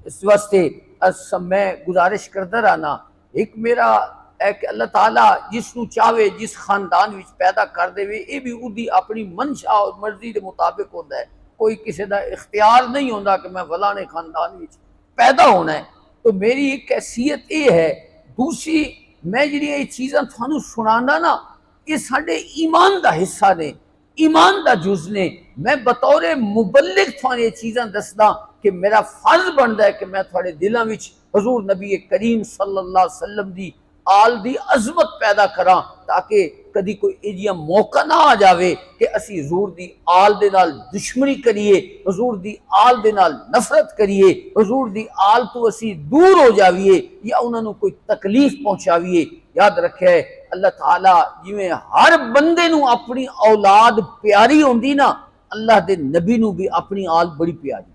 इस वास्ते मैं गुजारिश करता रहना, एक मेरा है कि अल्लाह ताला जिसनू चाहे जिस खानदान विच पैदा कर देवे, ये भी उदी अपनी मंशा और मर्जी के मुताबिक होता है। कोई किसी का इख्तियार नहीं होता कि मैं फलाने खानदान विच पैदा होना है। तो मेरी एक हैसियत ये है। दूसरी, मैं जी चीज़ां थानू सुनाना ना, ये साडे ईमान का हिस्सा ने, ईमान का जुज ने। मैं बतौरे मुबल्लिग थाने ये चीज़ां दसदा कि मेरा फर्ज बनता है कि मैं थोड़े दिलों में हजूर नबी करीम सल्लल्लाहु अलैहि वसल्लम की आल की अजमत पैदा करा, ताकि कभी कोई इजिया मौका ना आ जाए कि असी हजूर की आल दे नाल दुश्मनी करिए, हजूर की आल दे नाल नफरत करिए, हजूर की आल तो असी दूर हो जाइए या उन्होंने कोई तकलीफ पहुंचावीए। याद रखे अल्लाह ताला जिमें हर बंदे नू अपनी औलाद प्यारी होंदी ना, अल्लाह दे नबी नू भी अपनी आल बड़ी प्यारी।